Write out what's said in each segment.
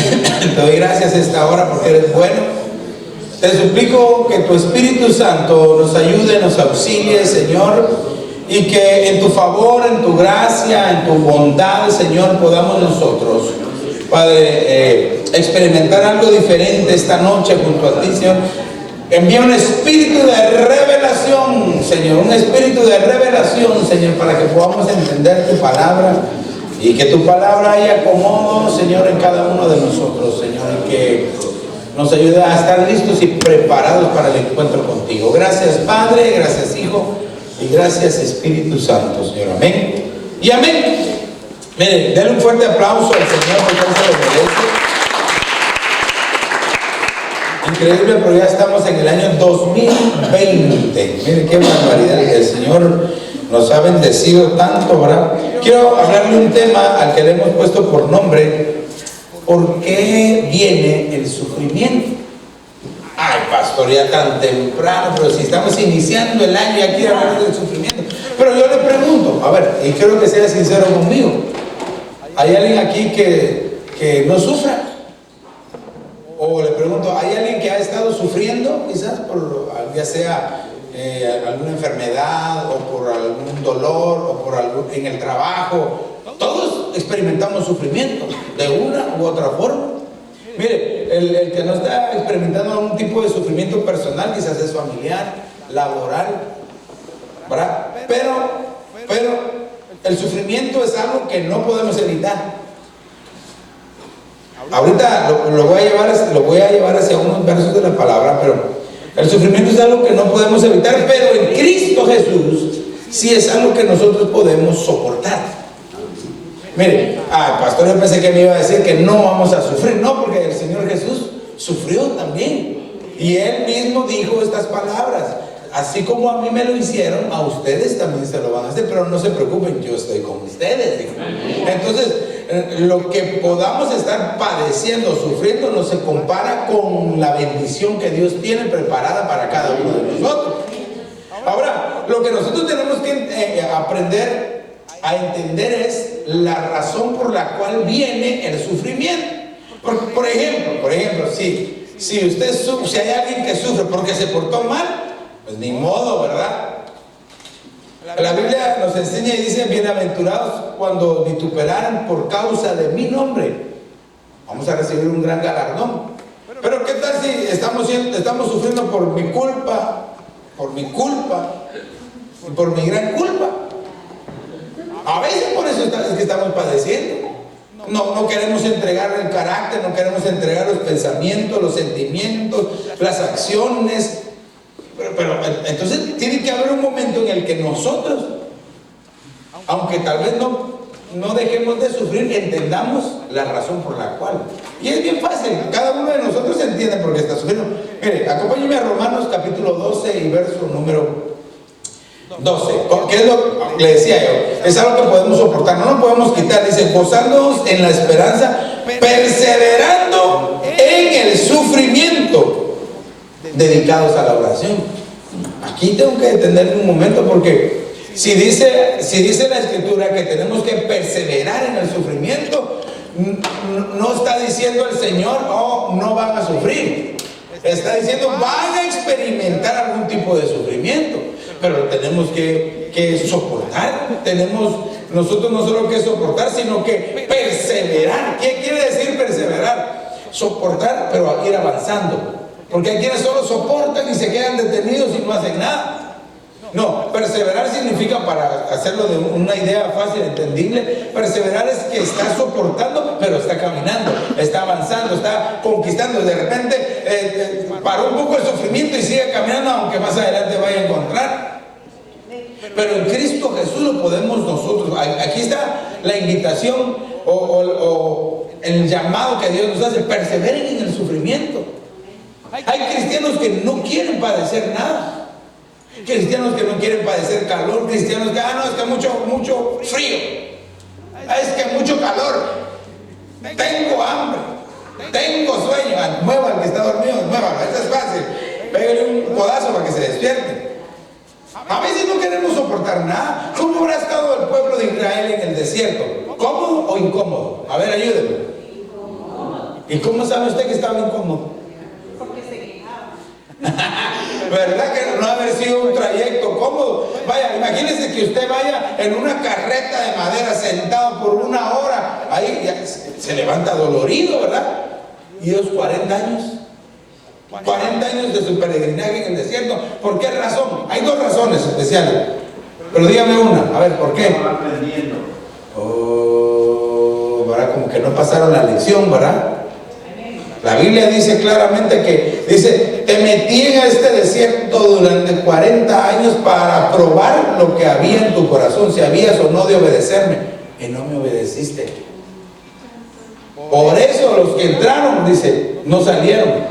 Te doy gracias esta hora porque eres bueno. Te suplico que tu Espíritu Santo nos ayude, nos auxilie, Señor, y que en tu favor, en tu gracia, en tu bondad, Señor, podamos nosotros, Padre, experimentar algo diferente esta noche junto a ti, Señor. Envía un espíritu de revelación, Señor, un espíritu de revelación, Señor, para que podamos entender tu palabra y que tu palabra haya acomodo, Señor, en cada uno de nosotros, Señor, y que nos ayude a estar listos y preparados para el encuentro contigo. Gracias, Padre, gracias, Hijo, y gracias, Espíritu Santo, Señor. Amén y amén. Miren, denle un fuerte aplauso al Señor porque Él se lo merece. Increíble, pero ya estamos en el año 2020. Miren qué barbaridad. El Señor nos ha bendecido tanto, ¿verdad? Quiero hablarle un tema al que le hemos puesto por nombre: ¿por qué viene el sufrimiento? Ay, pastor, ya tan temprano, pero si estamos iniciando el año y aquí hablamos del sufrimiento. Pero yo le pregunto, a ver, y quiero que sea sincero conmigo, ¿hay alguien aquí que no sufra? O le pregunto, ¿hay alguien que ha estado sufriendo quizás por, ya sea alguna enfermedad o por algún dolor o por algún, en el trabajo? Todos experimentamos sufrimiento de una u otra forma. Mire, el que no está experimentando algún tipo de sufrimiento personal, quizás es familiar, laboral, ¿verdad? Pero el sufrimiento es algo que no podemos evitar. Ahorita lo voy a llevar hacia unos versos de la palabra, pero el sufrimiento es algo que no podemos evitar, pero en Cristo Jesús sí es algo que nosotros podemos soportar. Mire, pastor, yo pensé que me iba a decir que no vamos a sufrir. No, porque el Señor Jesús sufrió también, y Él mismo dijo estas palabras: así como a mí me lo hicieron, a ustedes también se lo van a hacer, pero no se preocupen, yo estoy con ustedes, dijo. Entonces, lo que podamos estar padeciendo, sufriendo, no se compara con la bendición que Dios tiene preparada para cada uno de nosotros. Ahora, lo que nosotros tenemos que aprender a entender es la razón por la cual viene el sufrimiento. Por ejemplo, si hay alguien que sufre porque se portó mal, pues ni modo, ¿verdad? La Biblia nos enseña y dice: bienaventurados cuando vituperaran por causa de mi nombre. Vamos a recibir un gran galardón. Pero ¿qué tal si estamos sufriendo por mi culpa y por mi gran culpa? A veces por eso es que estamos padeciendo. No queremos entregar el carácter, no queremos entregar los pensamientos, los sentimientos, las acciones. Pero entonces tiene que haber un momento en el que nosotros, aunque tal vez no dejemos de sufrir, entendamos la razón por la cual. Y es bien fácil, cada uno de nosotros entiende por qué está sufriendo. Mire, acompáñenme a Romanos capítulo 12 y verso número 12. ¿Qué es lo que le decía yo? Es algo que podemos soportar, no lo podemos quitar. Dice: gozándonos en la esperanza, perseverando en el sufrimiento, dedicados a la oración. Aquí tengo que detenerme un momento, porque si dice la Escritura que tenemos que perseverar en el sufrimiento, no está diciendo el Señor: oh, no van a sufrir. Está diciendo: van a experimentar algún tipo de sufrimiento, pero tenemos que soportar. Nosotros no solo que soportar, sino que perseverar. ¿Qué quiere decir perseverar? Soportar, pero ir avanzando. Porque hay quienes solo soportan y se quedan detenidos y no hacen nada. No, perseverar significa, para hacerlo de una idea fácil, entendible, perseverar es que está soportando, pero está caminando, está avanzando, está conquistando. De repente paró un poco el sufrimiento y sigue caminando, aunque más adelante vaya a encontrar. Pero en Cristo Jesús lo podemos nosotros. Aquí está la invitación o el llamado que Dios nos hace: perseveren en el sufrimiento. Hay cristianos que no quieren padecer nada, cristianos que no quieren padecer calor, cristianos que, no, es que mucho frío, es que mucho calor, tengo hambre, tengo sueño. Mueva al que está dormido, mueva, eso es fácil, pégale un codazo para que se despierte. A veces no queremos soportar nada. ¿Cómo habrá estado el pueblo de Israel en el desierto? ¿Cómodo o incómodo? A ver, ayúdenme. ¿Y cómo sabe usted que estaba incómodo? Porque se quejaba. ¿Verdad que no haber sido un trayecto cómodo? Vaya, imagínese que usted vaya en una carreta de madera sentado por 1 hora, ahí ya se levanta dolorido, ¿verdad? Y los 40 años. 40 años de su peregrinaje en el desierto. ¿Por qué razón? Hay 2 razones especiales. Pero dígame una, a ver, ¿por qué? Oh, ¿verdad? Como que no pasaron la lección, ¿verdad? La Biblia dice claramente que, dice, te metí en este desierto durante 40 años para probar lo que había en tu corazón, si habías o no de obedecerme, y no me obedeciste. Por eso los que entraron, dice, no salieron.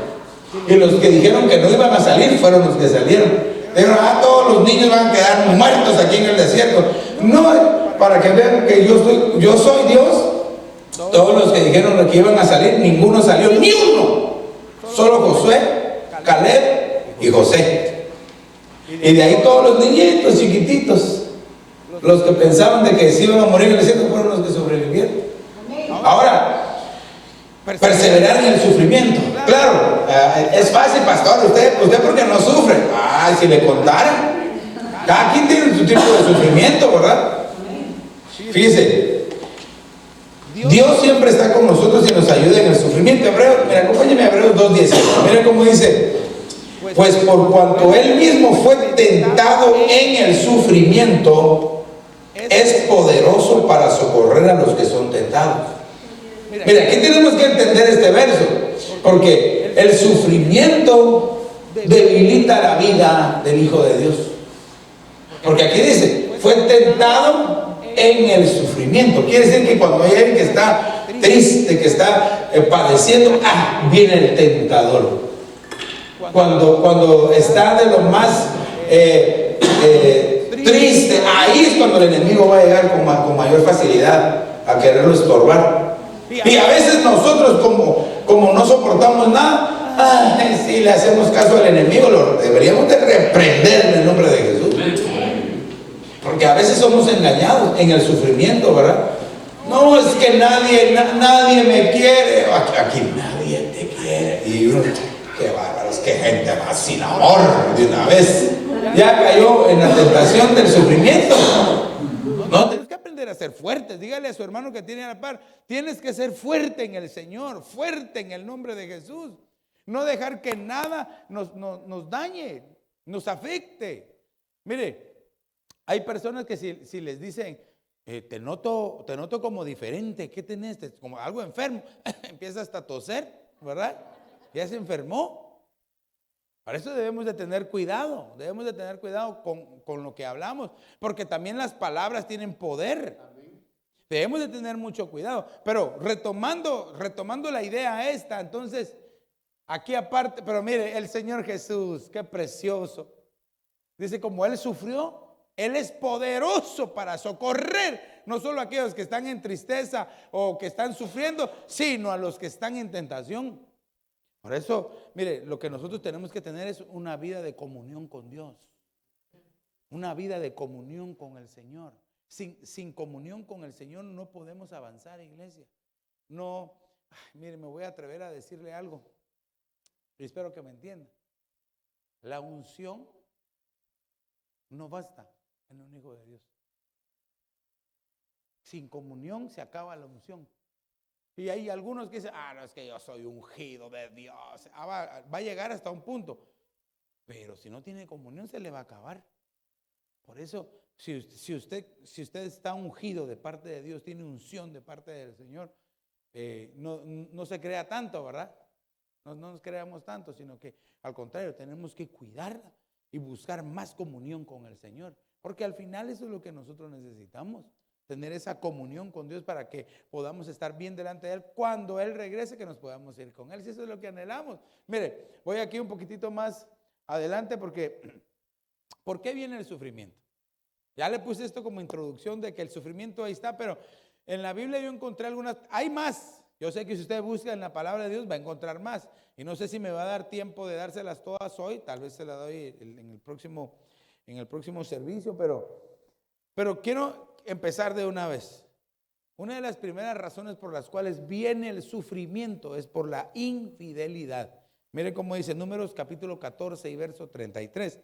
Y los que dijeron que no iban a salir fueron los que salieron. Dijeron, todos los niños van a quedar muertos aquí en el desierto. No, para que vean que yo soy Dios. Todos los que dijeron que iban a salir, ninguno salió, ni uno. Solo Josué, Caleb y José. Y de ahí todos los niñitos chiquititos, los que pensaban de que se iban a morir en el desierto, fueron los que sobrevivieron. Ahora, perseverar en el sufrimiento. Claro, es fácil, pastor. Usted porque no sufre. Si le contara. Cada quien tiene su tipo de sufrimiento, ¿verdad? Fíjese, Dios siempre está con nosotros y nos ayuda en el sufrimiento. Mira, acompáñame a Hebreos 2:18. Mira cómo dice: pues por cuanto Él mismo fue tentado en el sufrimiento, es poderoso para socorrer a los que son tentados. Mira, aquí tenemos que entender este verso, porque el sufrimiento debilita la vida del Hijo de Dios. Porque aquí dice, fue tentado en el sufrimiento. Quiere decir que cuando hay alguien que está triste, que está padeciendo, viene el tentador. Cuando está de lo más triste, ahí es cuando el enemigo va a llegar con mayor facilidad a quererlo estorbar. Y a veces nosotros como no soportamos nada, si le hacemos caso al enemigo, lo deberíamos de reprender en el nombre de Jesús. Porque a veces somos engañados en el sufrimiento, ¿verdad? No, es que nadie me quiere. Aquí nadie te quiere. Y uno, qué bárbaros, qué gente más sin amor de una vez. Ya cayó en la tentación del sufrimiento. No, tienes que aprender a ser fuertes. Dígale a su hermano que tiene a la par, tienes que ser fuerte en el Señor, fuerte en el nombre de Jesús. No dejar que nada nos dañe, nos afecte. Mire, hay personas que si les dicen, te noto como diferente, ¿qué tenés? Como algo enfermo, empieza hasta a toser, ¿verdad? Ya se enfermó. Para eso debemos de tener cuidado con lo que hablamos, porque también las palabras tienen poder. Debemos de tener mucho cuidado. Pero retomando la idea esta, entonces, aquí aparte, pero mire, el Señor Jesús, qué precioso. Dice, como Él sufrió, Él es poderoso para socorrer no solo a aquellos que están en tristeza o que están sufriendo, sino a los que están en tentación. Por eso, mire, lo que nosotros tenemos que tener es una vida de comunión con Dios. Una vida de comunión con el Señor. Sin comunión con el Señor no podemos avanzar, iglesia. No, mire, me voy a atrever a decirle algo y espero que me entienda. La unción no basta en un hijo de Dios. Sin comunión se acaba la unción. Y hay algunos que dicen, no, es que yo soy ungido de Dios. Va a llegar hasta un punto. Pero si no tiene comunión se le va a acabar. Por eso, si usted está ungido de parte de Dios, tiene unción de parte del Señor, no se crea tanto, ¿verdad? No nos creamos tanto, sino que al contrario, tenemos que cuidarla y buscar más comunión con el Señor. Porque al final eso es lo que nosotros necesitamos. Tener esa comunión con Dios para que podamos estar bien delante de Él. Cuando Él regrese, que nos podamos ir con Él. Si eso es lo que anhelamos. Mire, voy aquí un poquitito más adelante porque ¿por qué viene el sufrimiento? Ya le puse esto como introducción de que el sufrimiento ahí está, pero en la Biblia yo encontré algunas, hay más. Yo sé que si usted busca en la palabra de Dios va a encontrar más. Y no sé si me va a dar tiempo de dárselas todas hoy, tal vez se las doy en el próximo servicio, pero quiero empezar de una vez. Una de las primeras razones por las cuales viene el sufrimiento es por la infidelidad. Mire cómo dice Números capítulo 14 y verso 33.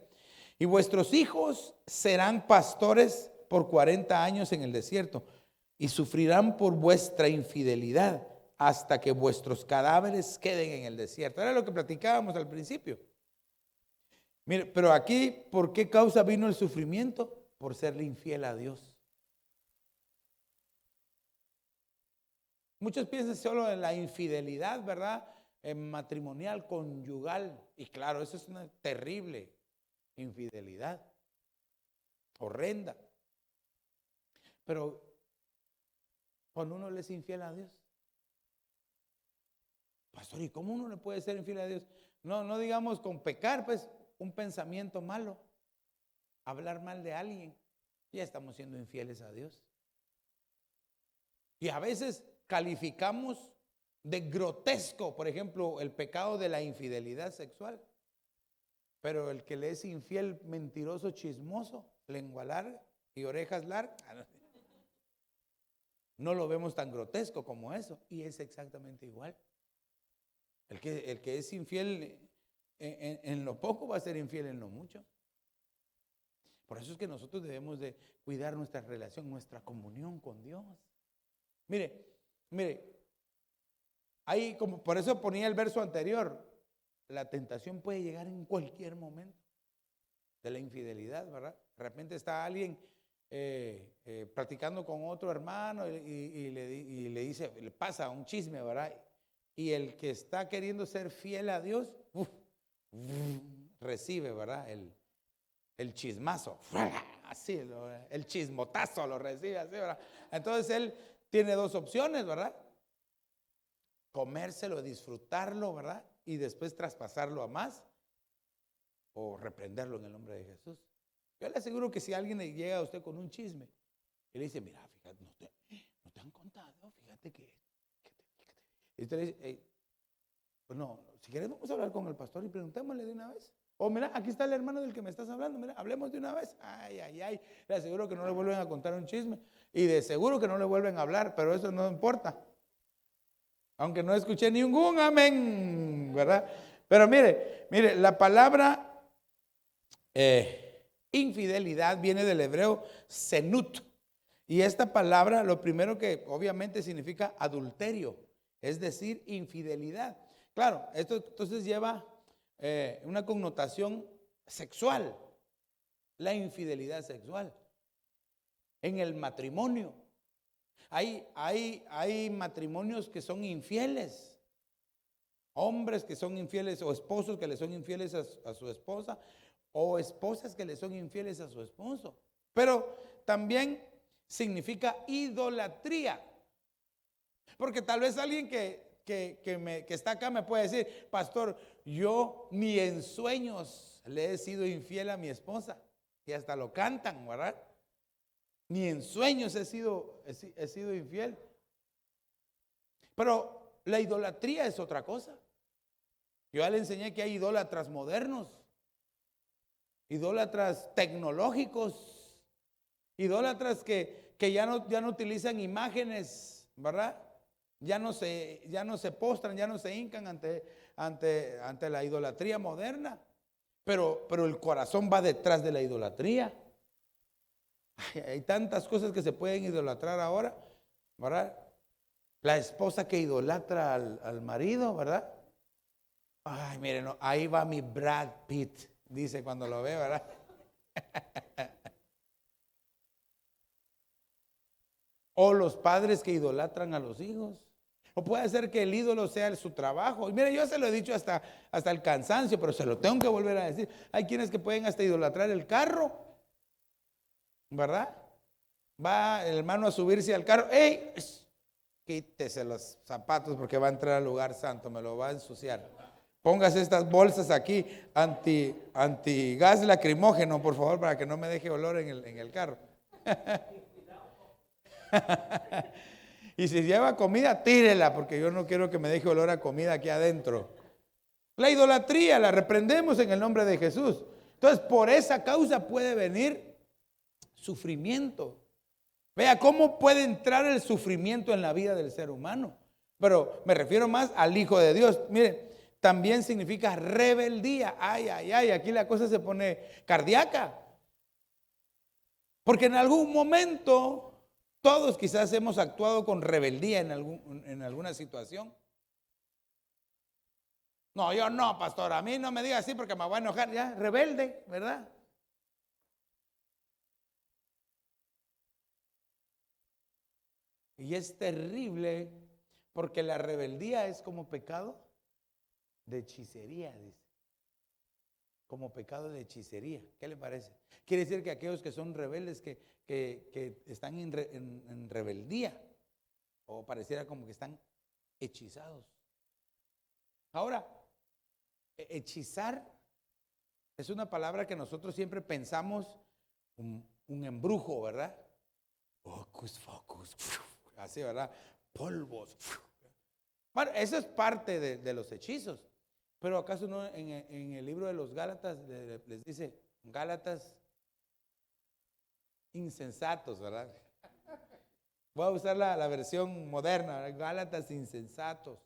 Y vuestros hijos serán pastores por 40 años en el desierto y sufrirán por vuestra infidelidad hasta que vuestros cadáveres queden en el desierto. Era lo que platicábamos al principio. Mire, pero aquí, ¿por qué causa vino el sufrimiento? Por serle infiel a Dios. Muchos piensan solo en la infidelidad, ¿verdad? En matrimonial, conyugal. Y claro, eso es una terrible infidelidad. Horrenda. Pero cuando uno le es infiel a Dios. Pastor, ¿y cómo uno le puede ser infiel a Dios? No digamos con pecar, pues un pensamiento malo. Hablar mal de alguien. Ya estamos siendo infieles a Dios. Y a veces calificamos de grotesco, por ejemplo, el pecado de la infidelidad sexual. Pero el que le es infiel, mentiroso, chismoso, lengua larga y orejas largas, no lo vemos tan grotesco como eso. Y es exactamente igual. El que es infiel en lo poco va a ser infiel en lo mucho. Por eso es que nosotros debemos de cuidar nuestra relación, nuestra comunión con Dios. Mire, ahí como por eso ponía el verso anterior, la tentación puede llegar en cualquier momento de la infidelidad, ¿verdad? De repente está alguien platicando con otro hermano y le dice, le pasa un chisme, ¿verdad? Y el que está queriendo ser fiel a Dios, recibe, ¿verdad? El chismazo, así, el chismotazo lo recibe así, ¿verdad? Entonces él tiene dos opciones, ¿verdad? Comérselo, disfrutarlo, ¿verdad? Y después traspasarlo a más o reprenderlo en el nombre de Jesús. Yo le aseguro que si alguien le llega a usted con un chisme y le dice, mira, fíjate, no te han contado, fíjate que y usted le dice, hey, pues no, si quieres vamos a hablar con el pastor y preguntémosle de una vez. O mira, aquí está el hermano del que me estás hablando, mira, hablemos de una vez. Ay, le aseguro que no le vuelven a contar un chisme y de seguro que no le vuelven a hablar, pero eso no importa. Aunque no escuché ningún amén, ¿verdad? Pero mire, la palabra infidelidad viene del hebreo senut. Y esta palabra lo primero que obviamente significa adulterio, es decir, infidelidad. Claro, esto entonces lleva una connotación sexual, la infidelidad sexual. En el matrimonio, hay matrimonios que son infieles, hombres que son infieles o esposos que le son infieles a su esposa o esposas que le son infieles a su esposo. Pero también significa idolatría, porque tal vez alguien que está acá me puede decir, pastor, yo ni en sueños le he sido infiel a mi esposa, y hasta lo cantan, ¿verdad? Ni en sueños he sido infiel. Pero la idolatría es otra cosa. Yo ya le enseñé que hay idólatras modernos, idólatras tecnológicos, idólatras que ya no utilizan imágenes, ¿verdad? Ya no se postran, ya no se hincan ante la idolatría moderna. Pero el corazón va detrás de la idolatría. Hay tantas cosas que se pueden idolatrar ahora, ¿verdad? La esposa que idolatra al marido, ¿verdad? Ay, miren, no, ahí va mi Brad Pitt, dice cuando lo ve, ¿verdad? O los padres que idolatran a los hijos. O puede ser que el ídolo sea su trabajo. Y mire, yo se lo he dicho hasta el cansancio, pero se lo tengo que volver a decir. Hay quienes que pueden hasta idolatrar el carro, ¿verdad? Va el hermano a subirse al carro. ¡Ey! Quítese los zapatos porque va a entrar al lugar santo, me lo va a ensuciar. Póngase estas bolsas aquí anti gas lacrimógeno, por favor, para que no me deje olor en el carro. Y si lleva comida, tírela, porque yo no quiero que me deje olor a comida aquí adentro. La idolatría la reprendemos en el nombre de Jesús. Entonces, por esa causa puede venir sufrimiento. Vea cómo puede entrar el sufrimiento en la vida del ser humano. Pero me refiero más al Hijo de Dios. Mire, también significa rebeldía. Ay, ay, ay, aquí la cosa se pone cardíaca. Porque en algún momento todos quizás hemos actuado con rebeldía en alguna situación. No, yo no, pastor, a mí no me diga así porque me voy a enojar. Ya, rebelde, ¿verdad? Y es terrible porque la rebeldía es como pecado de hechicería, dice. Como pecado de hechicería. ¿Qué le parece? Quiere decir que aquellos que son rebeldes, que están en rebeldía, o pareciera como que están hechizados. Ahora, hechizar es una palabra que nosotros siempre pensamos un embrujo, ¿verdad? Hocus pocus, así, ¿verdad? Polvos. Bueno, eso es parte de los hechizos. Pero acaso no en el libro de los Gálatas les dice Gálatas insensatos, ¿verdad? Voy a usar la versión moderna, ¿verdad? Gálatas insensatos.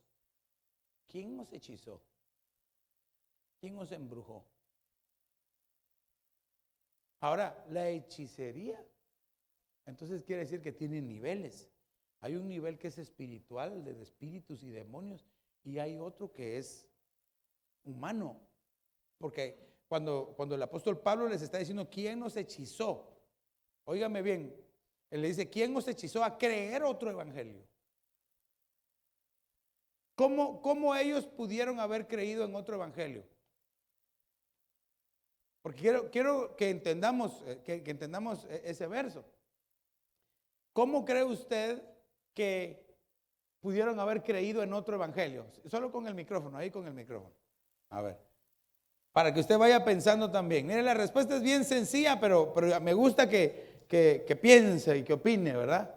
¿Quién os hechizó? ¿Quién os embrujó? Ahora, la hechicería, entonces quiere decir que tiene niveles. Hay un nivel que es espiritual, de espíritus y demonios, y hay otro que es humano. Porque cuando el apóstol Pablo les está diciendo, ¿quién nos hechizó? Óigame bien, él le dice, ¿quién nos hechizó a creer otro evangelio? ¿Cómo ellos pudieron haber creído en otro evangelio? Porque quiero que entendamos, que entendamos ese verso. ¿Cómo cree usted que pudieron haber creído en otro evangelio? Solo con el micrófono, ahí con el micrófono. A ver, para que usted vaya pensando también. Mire, la respuesta es bien sencilla, pero me gusta que piense y que opine, ¿verdad?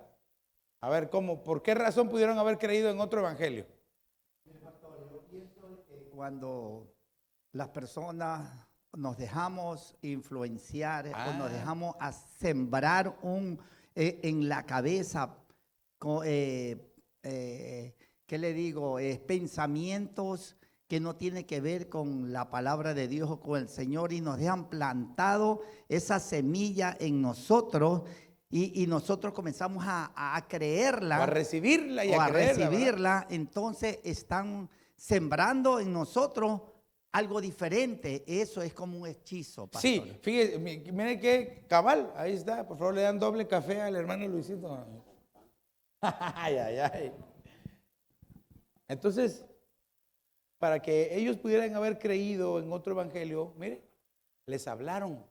A ver, ¿por qué razón pudieron haber creído en otro evangelio? Cuando las personas nos dejamos influenciar o nos dejamos a sembrar en la cabeza, ¿qué le digo? Pensamientos que no tienen que ver con la palabra de Dios o con el Señor, y nos dejan plantado esa semilla en nosotros, y nosotros comenzamos a creerla. O a recibirla y o a creerla, recibirla, entonces están sembrando en nosotros algo diferente. Eso es como un hechizo, pastor. Sí, fíjese, mire que cabal, ahí está. Por favor, le dan doble café al hermano Luisito. Ay, ay, ay. Entonces, para que ellos pudieran haber creído en otro evangelio, mire, les hablaron.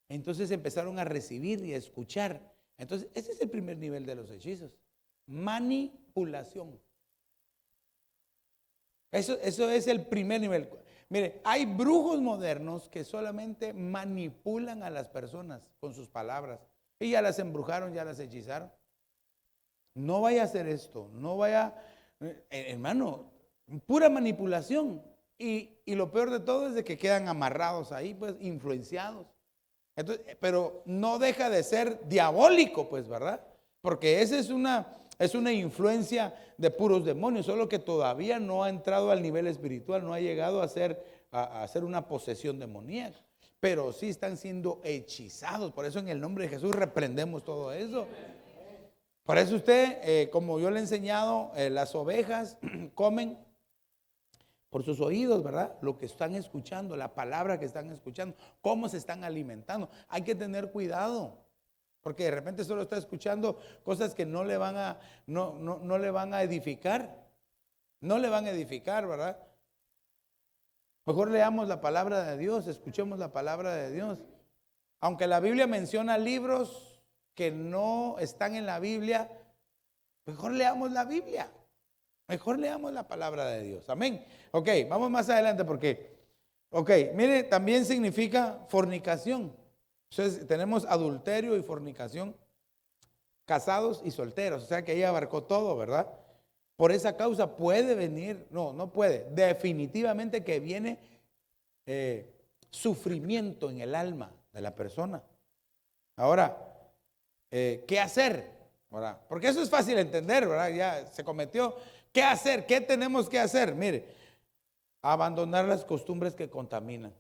Entonces empezaron a recibir y a escuchar. Entonces, ese es el primer nivel de los hechizos. Manipulación. Eso es el primer nivel. Mire, hay brujos modernos que solamente manipulan a las personas con sus palabras. Y ya las embrujaron, ya las hechizaron. No vaya a hacer esto, no vaya, hermano, pura manipulación. Y lo peor de todo es de que quedan amarrados ahí, pues, influenciados. Entonces, pero no deja de ser diabólico, pues, ¿verdad? Porque esa es una influencia de puros demonios, solo que todavía no ha entrado al nivel espiritual, no ha llegado a hacer una posesión demoníaca, pero sí están siendo hechizados. Por eso en el nombre de Jesús reprendemos todo eso. Por eso usted, como yo le he enseñado, las ovejas comen por sus oídos, ¿verdad? Lo que están escuchando, la palabra que están escuchando, cómo se están alimentando. Hay que tener cuidado. Porque de repente solo está escuchando cosas que no le van a edificar. No le van a edificar, ¿verdad? Mejor leamos la palabra de Dios, escuchemos la palabra de Dios. Aunque la Biblia menciona libros que no están en la Biblia, mejor leamos la Biblia. Mejor leamos la palabra de Dios. Amén. Ok, vamos más adelante porque, mire, también significa fornicación. Entonces tenemos adulterio y fornicación, casados y solteros, o sea que ahí abarcó todo, ¿verdad? Por esa causa puede venir, no puede, definitivamente que viene sufrimiento en el alma de la persona. Ahora, ¿qué hacer? ¿Verdad? Porque eso es fácil de entender, ¿verdad? Ya se cometió. ¿Qué hacer? ¿Qué tenemos que hacer? Mire, abandonar las costumbres que contaminan.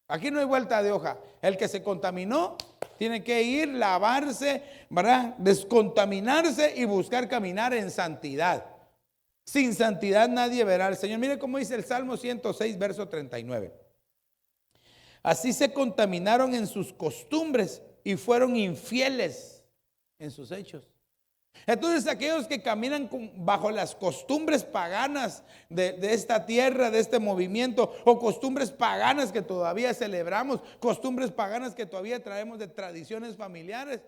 Aquí no hay vuelta de hoja. El que se contaminó tiene que ir, lavarse, ¿verdad? Descontaminarse y buscar caminar en santidad. Sin santidad nadie verá al Señor. Mire cómo dice el Salmo 106, verso 39. Así se contaminaron en sus costumbres y fueron infieles en sus hechos. Entonces aquellos que caminan bajo las costumbres paganas de esta tierra, de este movimiento, o costumbres paganas que todavía celebramos, costumbres paganas que todavía traemos de tradiciones familiares,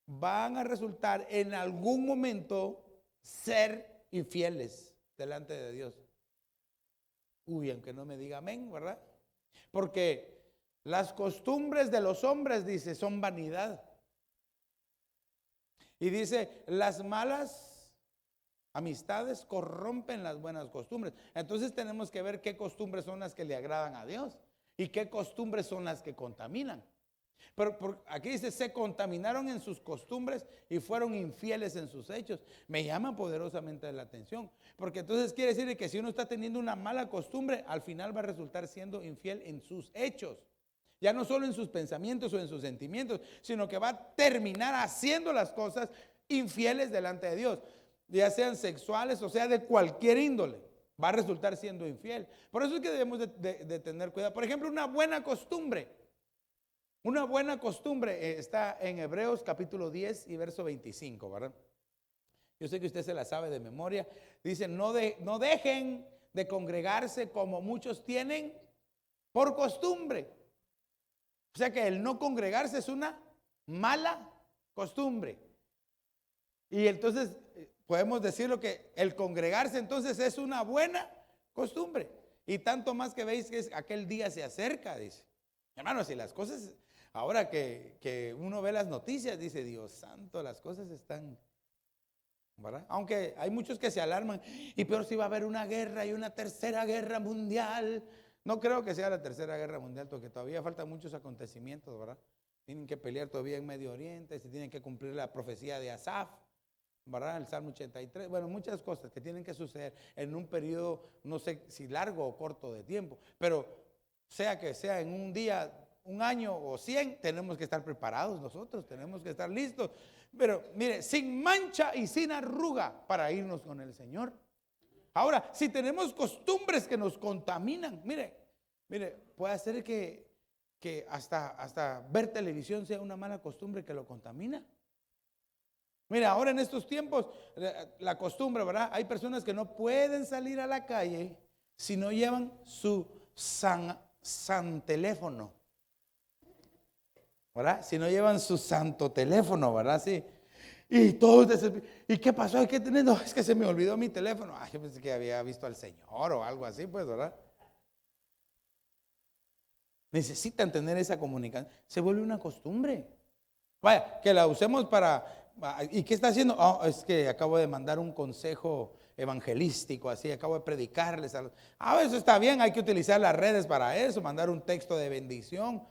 van a resultar en algún momento ser infieles delante de Dios. Uy, aunque no me diga amén, ¿verdad? Porque las costumbres de los hombres, dice, son vanidad. Y dice, las malas amistades corrompen las buenas costumbres. Entonces tenemos que ver qué costumbres son las que le agradan a Dios y qué costumbres son las que contaminan. Pero aquí dice, se contaminaron en sus costumbres y fueron infieles en sus hechos. Me llama poderosamente la atención, porque entonces quiere decir que si uno está teniendo una mala costumbre, al final va a resultar siendo infiel en sus hechos. Ya no solo en sus pensamientos o en sus sentimientos, sino que va a terminar haciendo las cosas infieles delante de Dios, ya sean sexuales o sea de cualquier índole. Va a resultar siendo infiel. Por eso es que debemos de tener cuidado. Por ejemplo, una buena costumbre. Una buena costumbre está en Hebreos capítulo 10 y verso 25, ¿verdad? Yo sé que usted se la sabe de memoria. Dice, no dejen de congregarse como muchos tienen por costumbre. O sea que el no congregarse es una mala costumbre. Y entonces podemos decirlo que el congregarse entonces es una buena costumbre. Y tanto más que veis que aquel día se acerca, dice. Hermanos, si las cosas, ahora que uno ve las noticias, dice, Dios santo, las cosas están, ¿verdad? Aunque hay muchos que se alarman, y peor si va a haber una guerra y una tercera guerra mundial. No creo que sea la tercera guerra mundial, porque todavía faltan muchos acontecimientos, ¿verdad? Tienen que pelear todavía en Medio Oriente, se tienen que cumplir la profecía de Asaf, ¿verdad? El Salmo 83, bueno, muchas cosas que tienen que suceder en un periodo, no sé si largo o corto de tiempo, pero sea que sea en un día, un año o 100, tenemos que estar preparados nosotros, tenemos que estar listos. Pero mire, sin mancha y sin arruga para irnos con el Señor. Ahora, si tenemos costumbres que nos contaminan, mire, puede ser que hasta ver televisión sea una mala costumbre que lo contamina. Mira, ahora en estos tiempos, la costumbre, ¿verdad? Hay personas que no pueden salir a la calle si no llevan su san teléfono, ¿verdad? Si no llevan su santo teléfono, ¿verdad? Sí. Y todos ¿y qué pasó? ¿Qué tenés? No, es que se me olvidó mi teléfono. Ay, yo pensé que había visto al Señor o algo así, pues, ¿verdad? Necesitan tener esa comunicación. Se vuelve una costumbre. Vaya, que la usemos para... ¿Y qué está haciendo? Oh, es que acabo de mandar un consejo evangelístico, así, acabo de predicarles. Eso está bien, hay que utilizar las redes para eso, mandar un texto de bendición.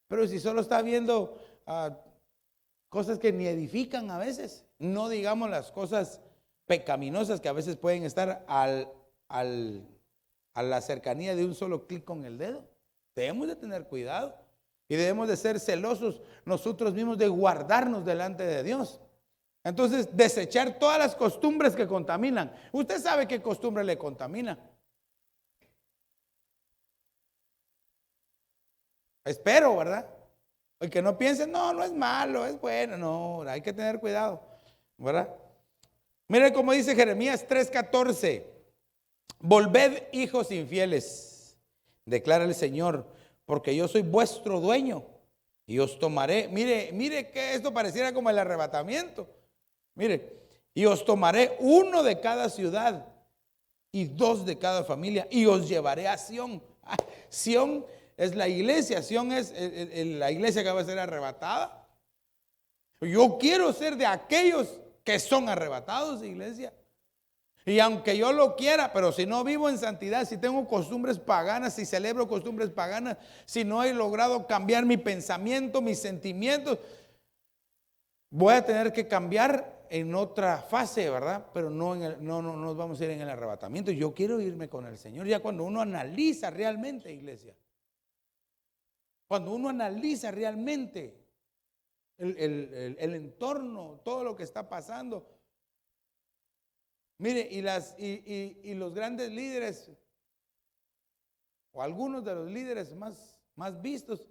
Pero si solo está viendo cosas que ni edifican a veces, no digamos las cosas pecaminosas que a veces pueden estar a la cercanía de un solo clic con el dedo. Debemos de tener cuidado y debemos de ser celosos nosotros mismos de guardarnos delante de Dios. Entonces, desechar todas las costumbres que contaminan. Usted sabe qué costumbre le contamina. Espero, ¿verdad? Y que no piensen, no es malo, es bueno. No, hay que tener cuidado, ¿verdad? Mire cómo dice Jeremías 3:14. Volved, hijos infieles, declara el Señor, porque yo soy vuestro dueño y os tomaré. Mire que esto pareciera como el arrebatamiento. Mire, y os tomaré uno de cada ciudad y 2 de cada familia y os llevaré a Sión. Sión es la iglesia, Sión es la iglesia que va a ser arrebatada. Yo quiero ser de aquellos que son arrebatados, iglesia. Y aunque yo lo quiera, pero si no vivo en santidad, si tengo costumbres paganas, si celebro costumbres paganas, si no he logrado cambiar mi pensamiento, mis sentimientos, voy a tener que cambiar en otra fase, ¿verdad? Pero no nos vamos a ir en el arrebatamiento. Yo quiero irme con el Señor. Ya cuando uno analiza realmente, iglesia, cuando uno analiza realmente el entorno, todo lo que está pasando. Mire, y los grandes líderes, o algunos de los líderes más vistos,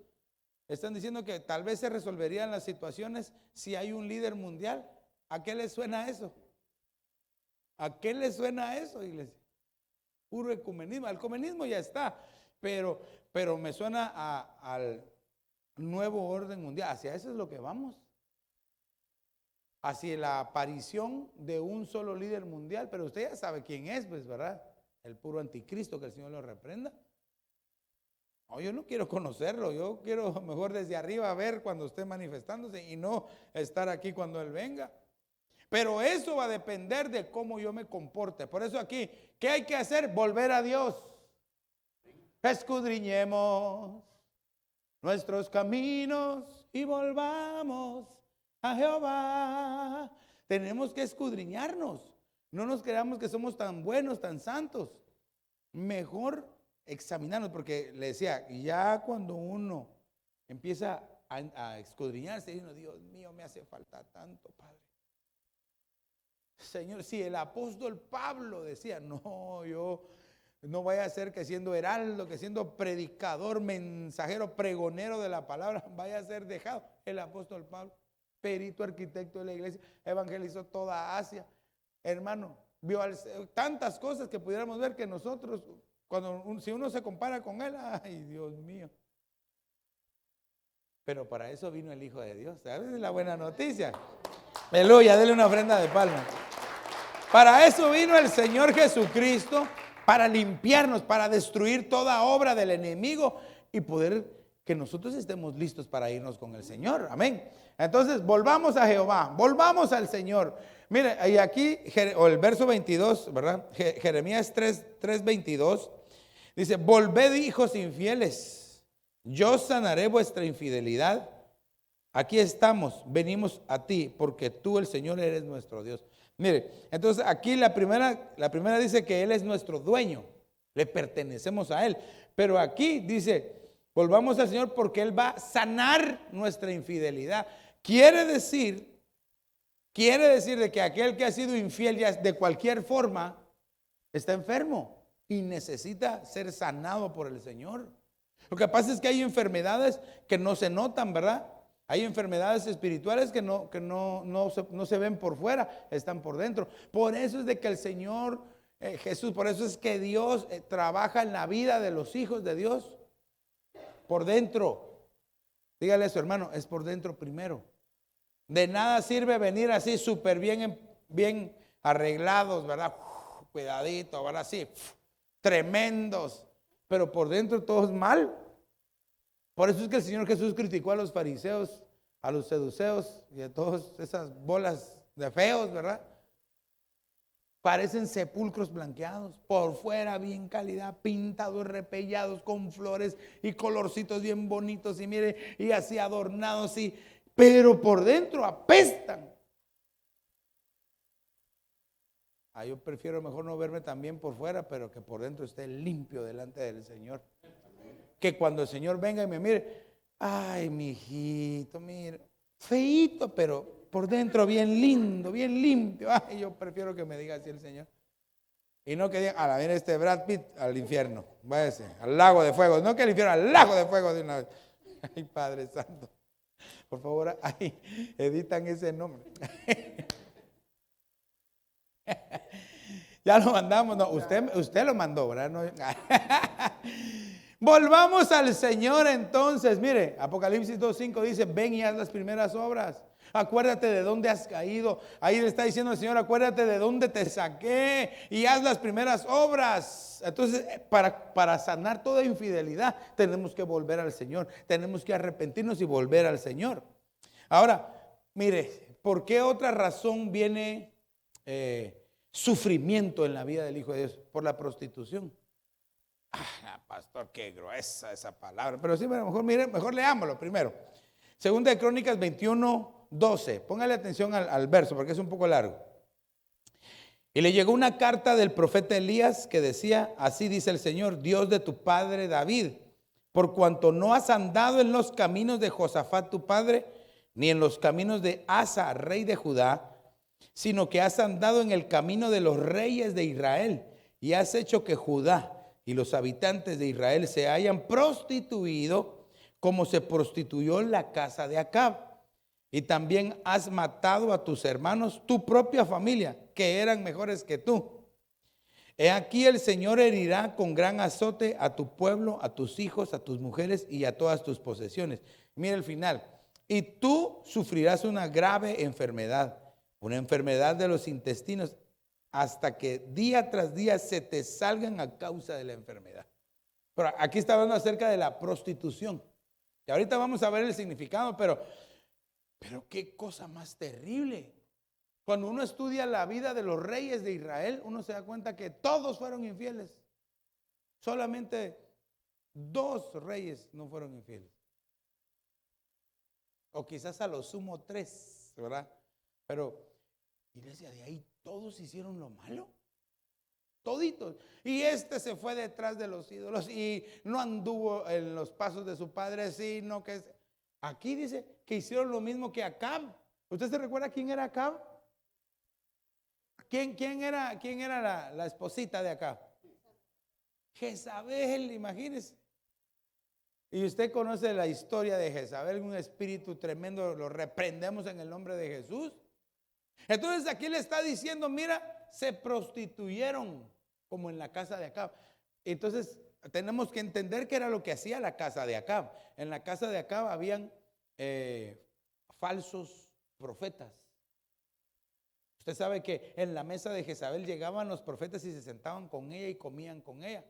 están diciendo que tal vez se resolverían las situaciones si hay un líder mundial. ¿A qué le suena eso? ¿A qué le suena eso, iglesia? Puro ecumenismo. El ecumenismo ya está, pero me suena al nuevo orden mundial. Hacia eso es lo que vamos. Hacia la aparición de un solo líder mundial. Pero usted ya sabe quién es, pues, ¿verdad? El puro anticristo, que el Señor lo reprenda. No, yo no quiero conocerlo. Yo quiero mejor desde arriba ver cuando esté manifestándose y no estar aquí cuando Él venga. Pero eso va a depender de cómo yo me comporte. Por eso aquí, ¿qué hay que hacer? Volver a Dios. Escudriñemos nuestros caminos y volvamos a Jehová. Tenemos que escudriñarnos. No nos creamos que somos tan buenos, tan santos. Mejor examinarnos, porque le decía, ya cuando uno empieza a escudriñarse, y uno, Dios mío, me hace falta tanto, Padre. Señor, si el apóstol Pablo decía, no, yo no vaya a ser que siendo heraldo, que siendo predicador, mensajero, pregonero de la palabra, vaya a ser dejado. El apóstol Pablo, perito arquitecto de la iglesia, evangelizó toda Asia. Hermano, vio tantas cosas que pudiéramos ver que nosotros, si uno se compara con él, ay, Dios mío. Pero para eso vino el Hijo de Dios. ¿Sabes? Es la buena noticia. Aleluya, denle una ofrenda de palma. Para eso vino el Señor Jesucristo, para limpiarnos, para destruir toda obra del enemigo y poder que nosotros estemos listos para irnos con el Señor. Amén. Entonces, volvamos a Jehová, volvamos al Señor. Mire, y aquí, o el verso 22, ¿verdad? Jeremías 3:22, dice, volved hijos infieles, yo sanaré vuestra infidelidad. Aquí estamos, venimos a ti, porque tú, el Señor, eres nuestro Dios. Mire, entonces aquí la primera dice que Él es nuestro dueño, le pertenecemos a Él. Pero aquí dice, volvamos al Señor porque Él va a sanar nuestra infidelidad. Quiere decir de que aquel que ha sido infiel ya de cualquier forma está enfermo y necesita ser sanado por el Señor. Lo que pasa es que hay enfermedades que no se notan, ¿verdad? Hay enfermedades espirituales que no se ven por fuera, están por dentro. Por eso es de que el Señor Jesús, por eso es que Dios trabaja en la vida de los hijos de Dios por dentro. Dígale a su hermano, es por dentro primero. De nada sirve venir así súper bien arreglados, ¿verdad? Cuidadito, ¿verdad? Así, tremendos, pero por dentro todo es mal. Por eso es que el Señor Jesús criticó a los fariseos, a los seduceos y a todas esas bolas de feos, ¿verdad? Parecen sepulcros blanqueados, por fuera bien calidad, pintados, repellados con flores y colorcitos bien bonitos y mire, y así adornados, pero por dentro apestan. Yo prefiero mejor no verme tan bien por fuera, pero que por dentro esté limpio delante del Señor. Que cuando el Señor venga y me mire, ay, mi hijito, mire, feíto, pero por dentro bien lindo, bien limpio. Ay, yo prefiero que me diga así el Señor. Y no que diga, a la viene este Brad Pitt al infierno, váyase, al lago de fuego. No que al infierno, al lago de fuego de una vez. Ay, Padre Santo. Por favor, ahí editan ese nombre. Ya lo mandamos, no, usted lo mandó, ¿verdad? No. Volvamos al Señor entonces. Mire, Apocalipsis 2:5 dice, ven y haz las primeras obras. Acuérdate de dónde has caído. Ahí le está diciendo el Señor, acuérdate de dónde te saqué y haz las primeras obras. Entonces, para sanar toda infidelidad, tenemos que volver al Señor. Tenemos que arrepentirnos y volver al Señor. Ahora, mire, ¿por qué otra razón viene sufrimiento en la vida del Hijo de Dios por la prostitución. Pastor, qué gruesa esa palabra. Pero sí, mejor, mire, mejor leámoslo primero. Segunda de Crónicas 21:12. Póngale atención al verso porque es un poco largo. Y le llegó una carta del profeta Elías que decía: así dice el Señor, Dios de tu padre David, por cuanto no has andado en los caminos de Josafat tu padre, ni en los caminos de Asa, rey de Judá, sino que has andado en el camino de los reyes de Israel, y has hecho que Judá y los habitantes de Israel se hayan prostituido como se prostituyó la casa de Acab. Y también has matado a tus hermanos, tu propia familia, que eran mejores que tú. He aquí el Señor herirá con gran azote a tu pueblo, a tus hijos, a tus mujeres y a todas tus posesiones. Mira el final. Y tú sufrirás una grave enfermedad, una enfermedad de los intestinos, hasta que día tras día se te salgan a causa de la enfermedad. Pero aquí está hablando acerca de la prostitución. Y ahorita vamos a ver el significado, pero qué cosa más terrible. Cuando uno estudia la vida de los reyes de Israel, uno se da cuenta que todos fueron infieles. Solamente 2 reyes no fueron infieles. O quizás a lo sumo 3, ¿verdad? Pero, iglesia, de ahí todos hicieron lo malo. Toditos. Y se fue detrás de los ídolos y no anduvo en los pasos de su padre, sino que aquí dice que hicieron lo mismo que Acab. ¿Usted se recuerda quién era Acab? ¿Quién era la esposita de Acab? Jezabel, imagínese. Y usted conoce la historia de Jezabel, un espíritu tremendo, lo reprendemos en el nombre de Jesús. Entonces aquí le está diciendo, mira, se prostituyeron como en la casa de Acab. Entonces tenemos que entender qué era lo que hacía la casa de Acab. En la casa de Acab habían falsos profetas. Usted sabe que en la mesa de Jezabel llegaban los profetas y se sentaban con ella y comían con ella.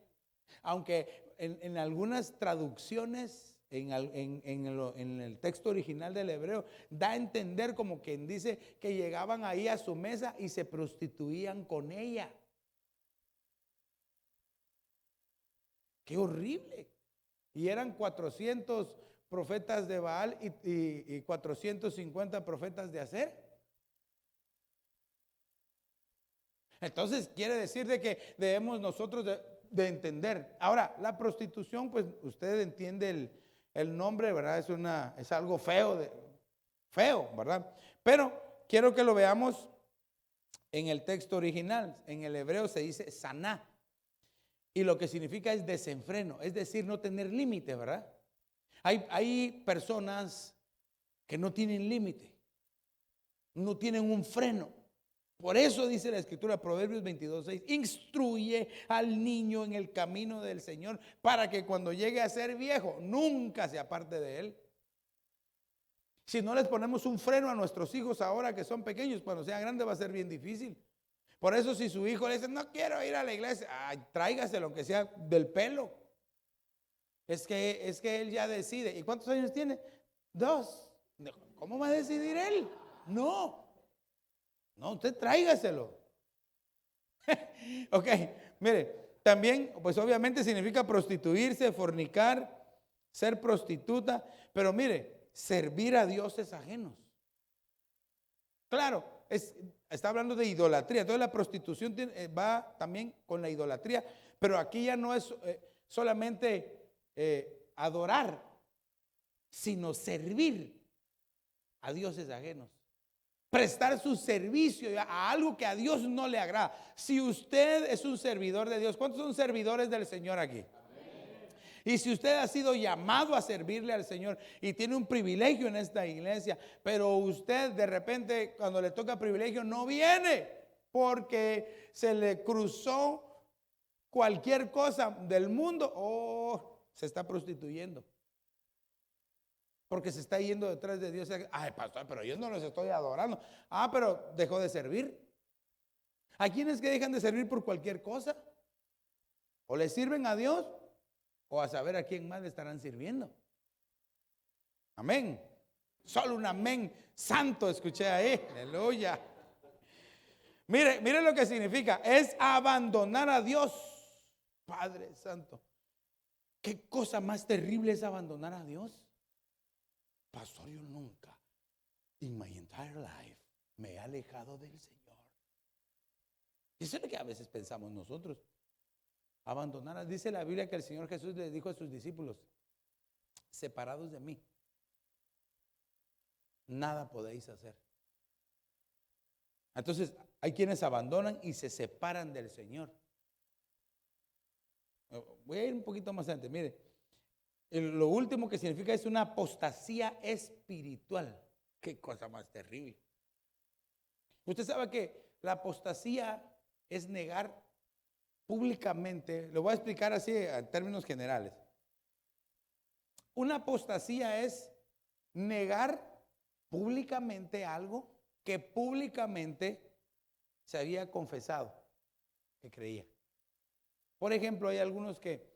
Aunque en algunas traducciones, en el texto original del hebreo, da a entender como quien dice que llegaban ahí a su mesa y se prostituían con ella. ¡Qué horrible! Y eran 400 profetas de Baal y 450 profetas de Aser. Entonces quiere decir de que debemos nosotros de entender. Ahora, la prostitución, pues usted entiende el nombre, ¿verdad? Es algo feo, ¿verdad? Pero quiero que lo veamos en el texto original. En el hebreo se dice saná. Y lo que significa es desenfreno, es decir, no tener límite, ¿verdad? Hay personas que no tienen límite, no tienen un freno. Por eso dice la escritura, Proverbios 22:6, instruye al niño en el camino del Señor para que cuando llegue a ser viejo nunca se aparte de él. Si no les ponemos un freno a nuestros hijos ahora que son pequeños, cuando sean grandes va a ser bien difícil. Por eso si su hijo le dice, no quiero ir a la iglesia, tráigaselo aunque sea del pelo. Es que él ya decide. ¿Y cuántos años tiene? 2. ¿Cómo va a decidir él? No, usted tráigaselo. Ok, mire, también, pues obviamente significa prostituirse, fornicar, ser prostituta, pero mire, servir a dioses ajenos. Claro, está hablando de idolatría. Entonces la prostitución va también con la idolatría, pero aquí ya no es solamente adorar, sino servir a dioses ajenos. Prestar su servicio a algo que a Dios no le agrada. Si usted es un servidor de Dios, ¿cuántos son servidores del Señor aquí? Amén. Y si usted ha sido llamado a servirle al Señor y tiene un privilegio en esta iglesia, pero usted de repente cuando le toca privilegio no viene porque se le cruzó cualquier cosa del mundo, se está prostituyendo. Porque se está yendo detrás de Dios. Ay, pastor, pero yo no los estoy adorando. Pero dejó de servir. ¿A quiénes que dejan de servir por cualquier cosa? O le sirven a Dios o a saber a quién más le estarán sirviendo. Amén. Solo un amén santo escuché ahí. Aleluya. Mire lo que significa. Es abandonar a Dios. Padre Santo. ¿Qué cosa más terrible es abandonar a Dios? Pastor, yo nunca, in my entire life, me he alejado del Señor. Y eso es lo que a veces pensamos nosotros. Abandonar, dice la Biblia que el Señor Jesús le dijo a sus discípulos: separados de mí, nada podéis hacer. Entonces, hay quienes abandonan y se separan del Señor. Voy a ir un poquito más adelante. Mire, lo último que significa es una apostasía espiritual. Qué cosa más terrible. Usted sabe que la apostasía es negar públicamente. Lo voy a explicar así en términos generales. Una apostasía es negar públicamente algo que públicamente se había confesado que creía. Por ejemplo, hay algunos que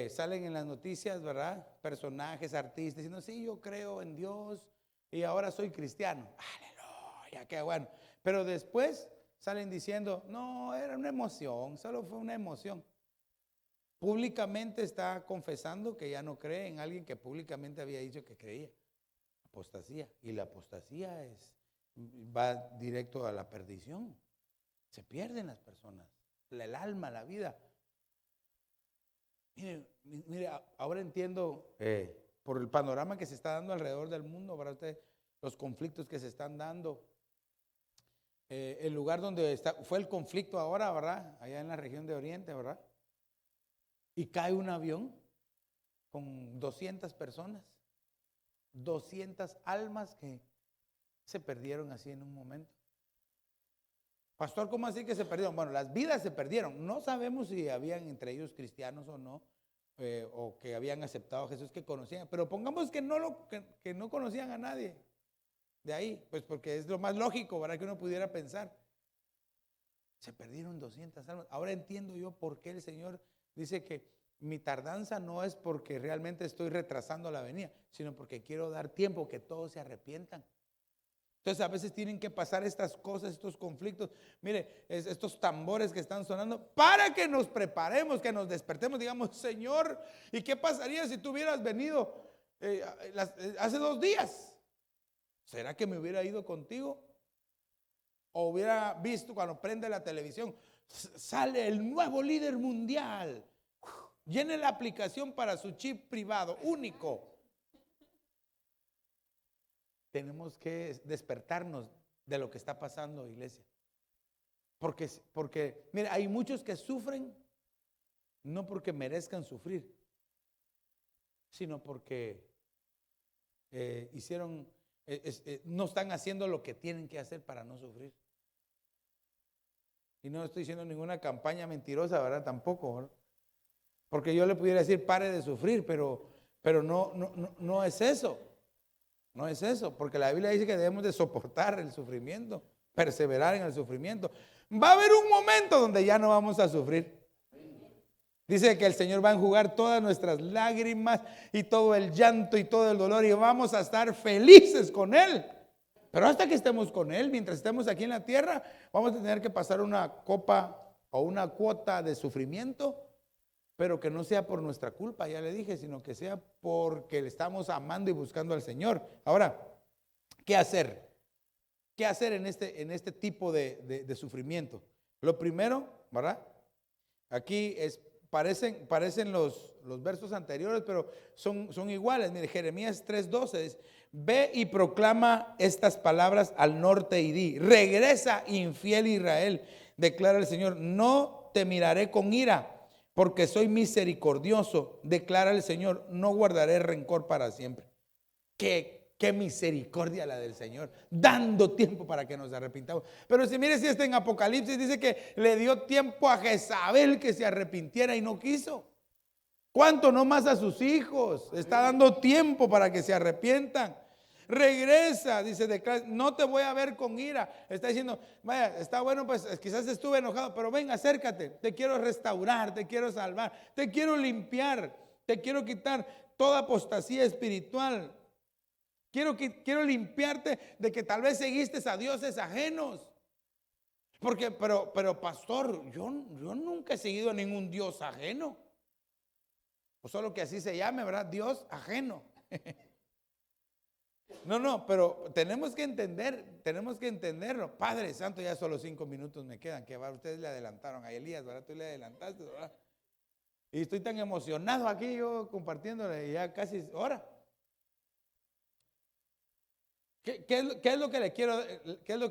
salen en las noticias, ¿verdad? Personajes, artistas, diciendo: sí, yo creo en Dios y ahora soy cristiano. Aleluya, qué bueno. Pero después salen diciendo: no, era una emoción, solo fue una emoción. Públicamente está confesando que ya no cree en alguien que públicamente había dicho que creía. Apostasía. Y la apostasía va directo a la perdición. Se pierden las personas, el alma, la vida. Mire, ahora entiendo por el panorama que se está dando alrededor del mundo, para usted, los conflictos que se están dando. El lugar donde fue el conflicto ahora, ¿verdad? Allá en la región de Oriente, ¿verdad? Y cae un avión con 200 personas, 200 almas que se perdieron así en un momento. Pastor, ¿cómo así que se perdieron? Bueno, las vidas se perdieron. No sabemos si habían entre ellos cristianos o no, o que habían aceptado a Jesús, que conocían. Pero pongamos que no conocían a nadie de ahí, pues porque es lo más lógico, ¿verdad? Que uno pudiera pensar. Se perdieron 200 almas. Ahora entiendo yo por qué el Señor dice que mi tardanza no es porque realmente estoy retrasando la venida, sino porque quiero dar tiempo que todos se arrepientan. Entonces a veces tienen que pasar estas cosas, estos conflictos, mire, estos tambores que están sonando, para que nos preparemos, que nos despertemos, digamos: Señor, ¿y qué pasaría si tú hubieras venido hace 2 días? ¿Será que me hubiera ido contigo? O hubiera visto cuando prende la televisión, sale el nuevo líder mundial, llene la aplicación para su chip privado, único. Tenemos que despertarnos de lo que está pasando, iglesia. Porque mira, hay muchos que sufren no porque merezcan sufrir, sino porque no están haciendo lo que tienen que hacer para no sufrir. Y no estoy diciendo ninguna campaña mentirosa, ¿verdad? Tampoco, ¿verdad? Porque yo le pudiera decir: pare de sufrir, pero no es eso. No es eso, porque la Biblia dice que debemos de soportar el sufrimiento, perseverar en el sufrimiento. Va a haber un momento donde ya no vamos a sufrir. Dice que el Señor va a enjugar todas nuestras lágrimas y todo el llanto y todo el dolor, y vamos a estar felices con Él. Pero hasta que estemos con Él, mientras estemos aquí en la tierra, vamos a tener que pasar una copa o una cuota de sufrimiento, pero que no sea por nuestra culpa, ya le dije, sino que sea porque le estamos amando y buscando al Señor. Ahora, ¿qué hacer? ¿Qué hacer en este tipo de sufrimiento? Lo primero, ¿verdad? Aquí parecen los versos anteriores, pero son iguales. Mire, Jeremías 3:12 dice: ve y proclama estas palabras al norte y di: regresa, infiel Israel, declara el Señor, no te miraré con ira, porque soy misericordioso, declara el Señor, no guardaré rencor para siempre. Qué misericordia la del Señor, dando tiempo para que nos arrepintamos. Pero si mire, si está en Apocalipsis, dice que le dio tiempo a Jezabel que se arrepintiera y no quiso. ¿Cuánto no más a sus hijos? Está dando tiempo para que se arrepientan. Regresa, dice, no te voy a ver con ira. Está diciendo: vaya, está bueno, pues quizás estuve enojado, pero ven, acércate, te quiero restaurar, te quiero salvar, te quiero limpiar, te quiero quitar toda apostasía espiritual. Quiero limpiarte de que tal vez seguiste a dioses ajenos. Pero pastor, yo nunca he seguido a ningún Dios ajeno. O solo que así se llame, ¿verdad? Dios ajeno. No, pero tenemos que entenderlo. Padre Santo, ya solo 5 minutos me quedan. Que va, ustedes le adelantaron a Elías, ¿verdad? Tú le adelantaste, ¿verdad? Y estoy tan emocionado aquí yo compartiéndole ya casi hora. ¿Qué es lo que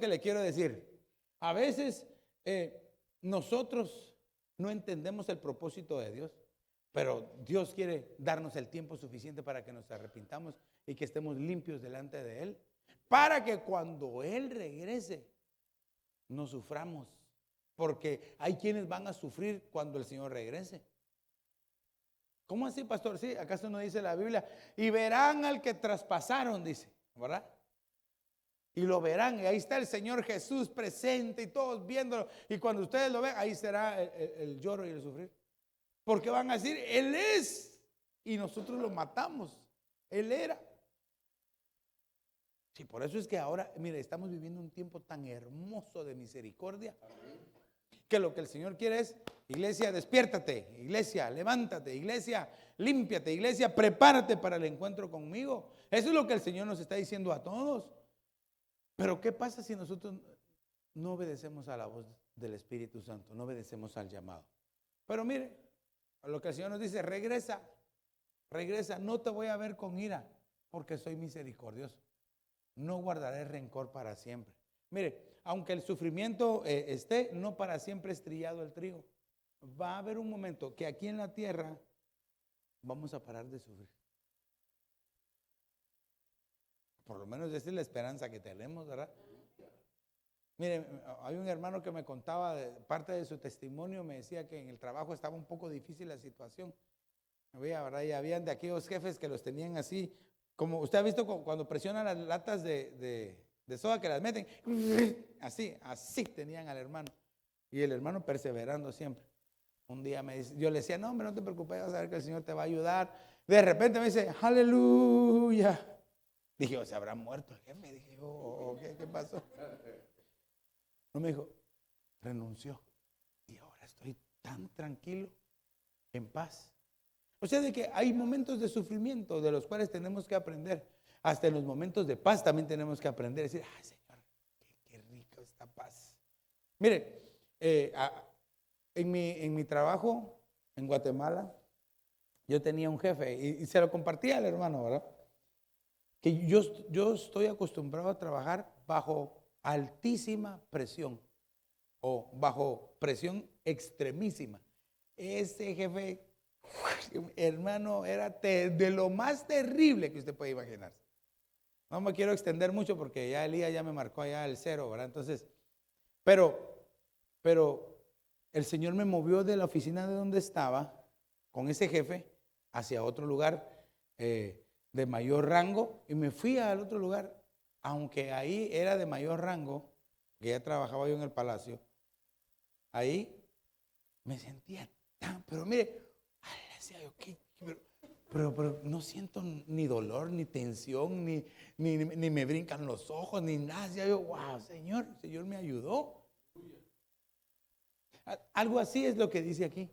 le quiero decir? A veces nosotros no entendemos el propósito de Dios, pero Dios quiere darnos el tiempo suficiente para que nos arrepintamos y que estemos limpios delante de Él, para que cuando Él regrese no suframos, porque hay quienes van a sufrir cuando el Señor regrese. ¿Cómo así, pastor? Sí, ¿acaso no dice la Biblia? Y verán al que traspasaron, dice, ¿verdad? Y lo verán, y ahí está el Señor Jesús presente y todos viéndolo. Y cuando ustedes lo ven, ahí será el lloro y el sufrir. Porque van a decir, Él es, y nosotros lo matamos. Él era. Sí, por eso es que ahora, mire, estamos viviendo un tiempo tan hermoso de misericordia, que lo que el Señor quiere es, iglesia, despiértate, iglesia, levántate, iglesia, límpiate, iglesia, prepárate para el encuentro conmigo. Eso es lo que el Señor nos está diciendo a todos. Pero ¿qué pasa si nosotros no obedecemos a la voz del Espíritu Santo? No obedecemos al llamado. Pero mire, a lo que el Señor nos dice, regresa, no te voy a ver con ira, porque soy misericordioso. No guardaré rencor para siempre. Mire, aunque el sufrimiento esté, no para siempre estrillado el trigo. Va a haber un momento que aquí en la tierra vamos a parar de sufrir. Por lo menos esa es la esperanza que tenemos, ¿verdad? Mire, hay un hermano que me contaba parte de su testimonio, me decía que en el trabajo estaba un poco difícil la situación. ¿Verdad? Y habían de aquellos jefes que los tenían así, como usted ha visto cuando presionan las latas de soda que las meten, así tenían al hermano. Y el hermano perseverando siempre. Un día yo le decía, no hombre, no te preocupes, vas a ver que el Señor te va a ayudar. De repente me dice, aleluya. Dije, ¿se habrá muerto el jefe? Dije, ¿qué pasó? No, me dijo, renunció. Y ahora estoy tan tranquilo, en paz. O sea, de que hay momentos de sufrimiento de los cuales tenemos que aprender. Hasta en los momentos de paz también tenemos que aprender a decir, ay Señor, qué rico esta paz. Mire, en mi trabajo en Guatemala, yo tenía un jefe y se lo compartía al hermano, ¿verdad? Que yo estoy acostumbrado a trabajar bajo altísima presión o bajo presión extremísima. Ese jefe, hermano, era de lo más terrible que usted puede imaginar. No me quiero extender mucho porque ya Elías ya me marcó allá el 0, ¿verdad? Entonces, pero el Señor me movió de la oficina de donde estaba con ese jefe hacia otro lugar de mayor rango y me fui al otro lugar, aunque ahí era de mayor rango, que ya trabajaba yo en el palacio, ahí me sentía tan, pero mire, decía yo, pero no siento ni dolor, ni tensión, ni me brincan los ojos, ni nada. Decía yo, wow, Señor, el Señor me ayudó. Algo así es lo que dice aquí.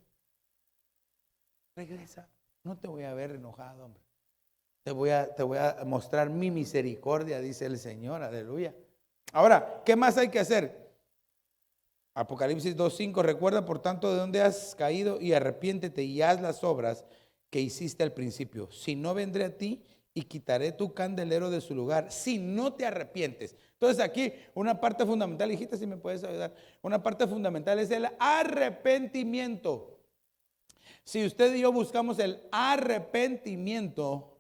Regresa, no te voy a ver enojado, hombre. Te voy a mostrar mi misericordia, dice el Señor, aleluya. Ahora, ¿qué más hay que hacer? Apocalipsis 2:5, recuerda por tanto de dónde has caído y arrepiéntete y haz las obras que hiciste al principio. Si no, vendré a ti y quitaré tu candelero de su lugar, si no te arrepientes. Entonces aquí una parte fundamental, hijita, si me puedes ayudar, una parte fundamental es el arrepentimiento. Si usted y yo buscamos el arrepentimiento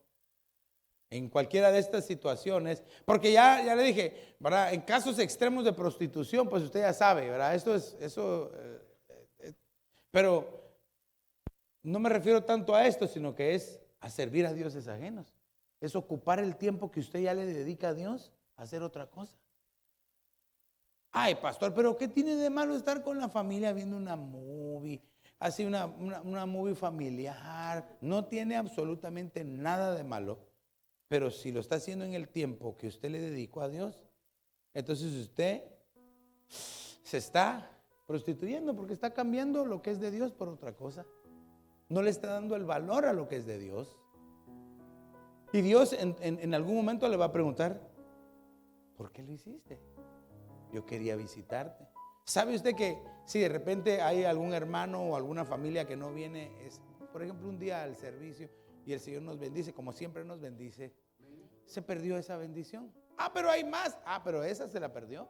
en cualquiera de estas situaciones, porque ya le dije, ¿verdad? En casos extremos de prostitución, pues usted ya sabe, ¿verdad? Pero no me refiero tanto a esto, sino que es a servir a dioses ajenos. Es ocupar el tiempo que usted ya le dedica a Dios a hacer otra cosa. Ay, pastor, pero ¿qué tiene de malo estar con la familia viendo una movie? Así una movie familiar. No tiene absolutamente nada de malo. Pero si lo está haciendo en el tiempo que usted le dedicó a Dios, entonces usted se está prostituyendo porque está cambiando lo que es de Dios por otra cosa. No le está dando el valor a lo que es de Dios. Y Dios en algún momento le va a preguntar, ¿por qué lo hiciste? Yo quería visitarte. ¿Sabe usted que si de repente hay algún hermano o alguna familia que no viene, por ejemplo, un día al servicio y el Señor nos bendice, como siempre nos bendice, se perdió esa bendición? Pero hay más. Pero esa se la perdió.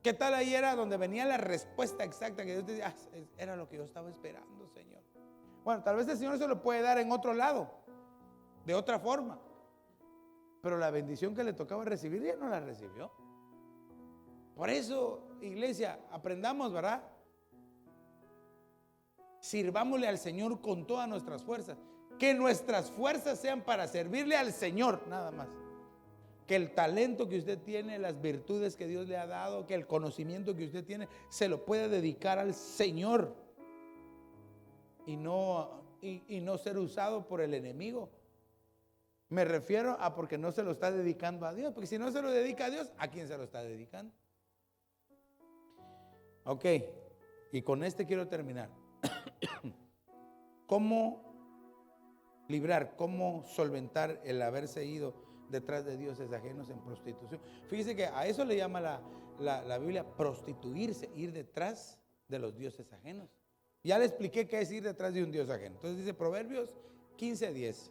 ¿Qué tal ahí era donde venía la respuesta exacta que Dios decía, era lo que yo estaba esperando, Señor? Bueno, tal vez el Señor se lo puede dar en otro lado, de otra forma, pero la bendición que le tocaba recibir ya no la recibió. Por eso, iglesia, aprendamos, ¿verdad? Sirvámosle al Señor con todas nuestras fuerzas. Que nuestras fuerzas sean para servirle al Señor, nada más. Que el talento que usted tiene, las virtudes que Dios le ha dado, que el conocimiento que usted tiene, se lo pueda dedicar al Señor. Y no ser usado por el enemigo. Me refiero a porque no se lo está dedicando a Dios. Porque si no se lo dedica a Dios, ¿a quién se lo está dedicando? Ok, y con este quiero terminar. ¿Cómo librar, cómo solventar el haberse ido detrás de dioses ajenos en prostitución? Fíjese que a eso le llama la Biblia prostituirse, ir detrás de los dioses ajenos. Ya le expliqué qué es ir detrás de un dios ajeno. Entonces dice Proverbios 15:10.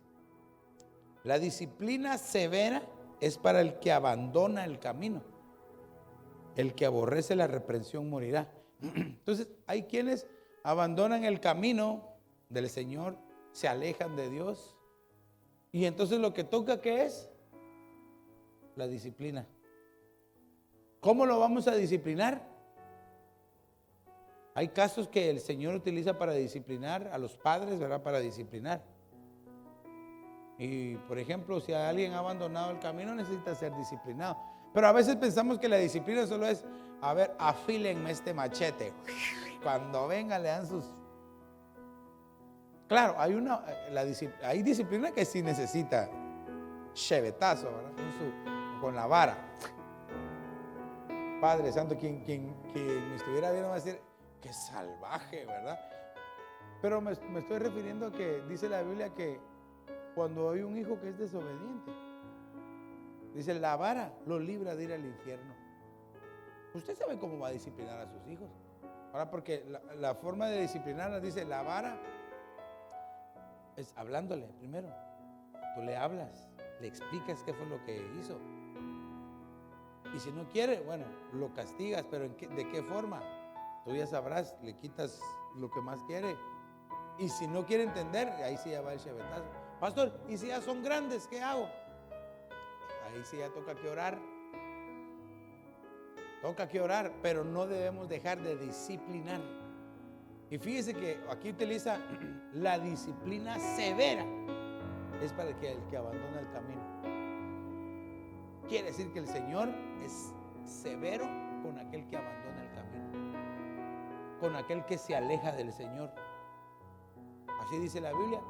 La disciplina severa es para el que abandona el camino. El que aborrece la reprensión morirá. Entonces hay quienes abandonan el camino del Señor, se alejan de Dios, y entonces lo que toca, ¿qué es? La disciplina. ¿Cómo lo vamos a disciplinar? Hay casos que el Señor utiliza para disciplinar a los padres, ¿verdad? Para disciplinar. Y por ejemplo, si alguien ha abandonado el camino, necesita ser disciplinado. Pero a veces pensamos que la disciplina solo es, a ver, afílenme este machete. Cuando venga le dan sus... Claro, hay disciplina que sí necesita chevetazo, ¿verdad? Con la vara. Padre Santo, quien me estuviera viendo va a decir, qué salvaje, ¿verdad? Pero me estoy refiriendo a que dice la Biblia que cuando hay un hijo que es desobediente, dice, la vara lo libra de ir al infierno. Usted sabe cómo va a disciplinar a sus hijos. Ahora, porque la forma de disciplinarla, dice, la vara es hablándole primero. Tú le hablas, le explicas qué fue lo que hizo. Y si no quiere, bueno, lo castigas, pero ¿de qué forma? Tú ya sabrás, le quitas lo que más quiere. Y si no quiere entender, ahí sí ya va el chavetazo. Pastor, ¿y si ya son grandes, qué hago? Ahí sí ya toca que orar. Toca que orar, pero no debemos dejar de disciplinar. Y fíjese que aquí utiliza la disciplina severa. Es para el que abandona el camino. Quiere decir que el Señor es severo con aquel que abandona el camino, con aquel que se aleja del Señor. Así dice la Biblia,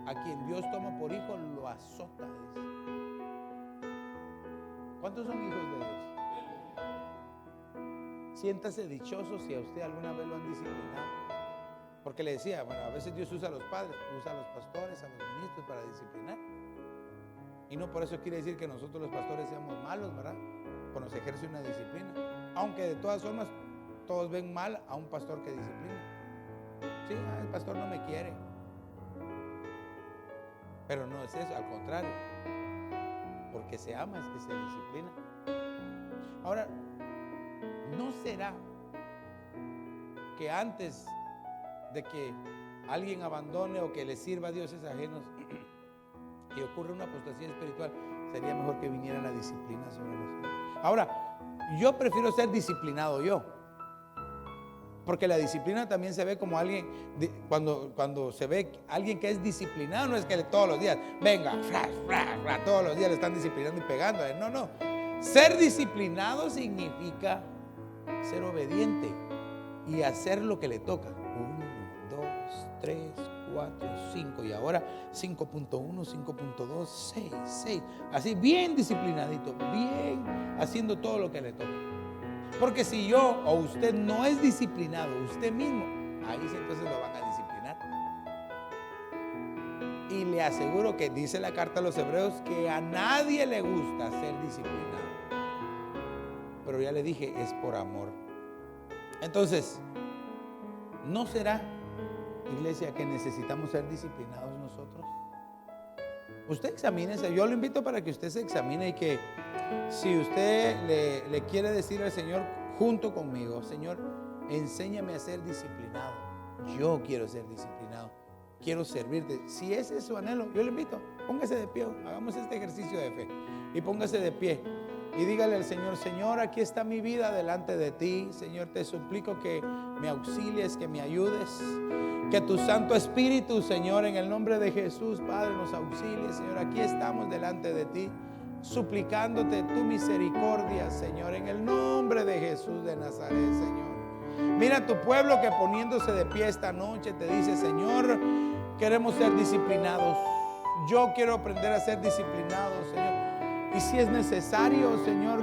a quien Dios toma por hijo lo azota, dice. ¿Cuántos son hijos de Dios? Siéntase dichoso si a usted alguna vez lo han disciplinado. Porque le decía, bueno, a veces Dios usa a los padres, usa a los pastores, a los ministros para disciplinar. Y no por eso quiere decir que nosotros los pastores seamos malos, ¿verdad? Cuando se ejerce una disciplina. Aunque de todas formas todos ven mal a un pastor que disciplina. Sí, el pastor no me quiere. Pero no es eso, al contrario. Porque se ama es que se disciplina. Ahora, ¿no será que antes de que alguien abandone o que le sirva a dioses ajenos y ocurre una apostasía espiritual, sería mejor que viniera la disciplina sobre nosotros? Ahora, yo prefiero ser disciplinado yo, porque la disciplina también se ve como alguien, cuando se ve alguien que es disciplinado, no es que todos los días, venga, todos los días le están disciplinando y pegando. No. Ser disciplinado significa ser obediente y hacer lo que le toca. 1, 2, 3, 4, 5 y ahora 5.1, 5.2, 6. Así bien disciplinadito, bien haciendo todo lo que le toca. Porque si yo o usted no es disciplinado, usted mismo, ahí sí entonces lo van a disciplinar. Y le aseguro que dice la carta a los hebreos que a nadie le gusta ser disciplinado. Pero ya le dije, es por amor. Entonces, ¿no será, iglesia, que necesitamos ser disciplinados nosotros? Usted examínese. Yo lo invito para que usted se examine y que si usted le quiere decir al Señor junto conmigo, Señor, enséñame a ser disciplinado. Yo quiero ser disciplinado. Quiero servirte. Si ese es su anhelo, yo le invito, póngase de pie, hagamos este ejercicio de fe y póngase de pie y dígale al Señor: Señor, aquí está mi vida delante de ti. Señor, te suplico que me auxilies, que me ayudes, que tu Santo Espíritu, Señor, en el nombre de Jesús, Padre, nos auxilie. Señor, aquí estamos delante de ti, suplicándote tu misericordia, Señor, en el nombre de Jesús de Nazaret, Señor. Mira a tu pueblo que poniéndose de pie esta noche te dice: Señor, queremos ser disciplinados. Yo quiero aprender a ser disciplinado, Señor. Y si es necesario, Señor,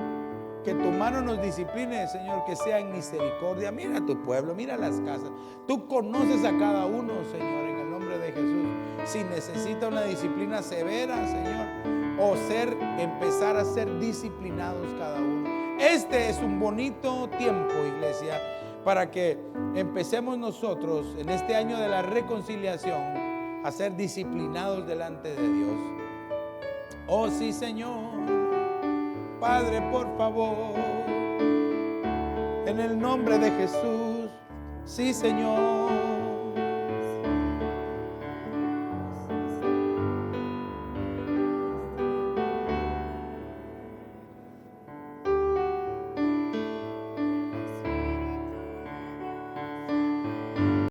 que tu mano nos discipline, Señor, que sea en misericordia. Mira a tu pueblo, mira las casas. Tú conoces a cada uno, Señor, en el nombre de Jesús. Si necesita una disciplina severa, Señor, o empezar a ser disciplinados cada uno. Este es un bonito tiempo, iglesia, para que empecemos nosotros en este año de la reconciliación a ser disciplinados delante de Dios. Oh sí, Señor, Padre, por favor, en el nombre de Jesús, sí, Señor.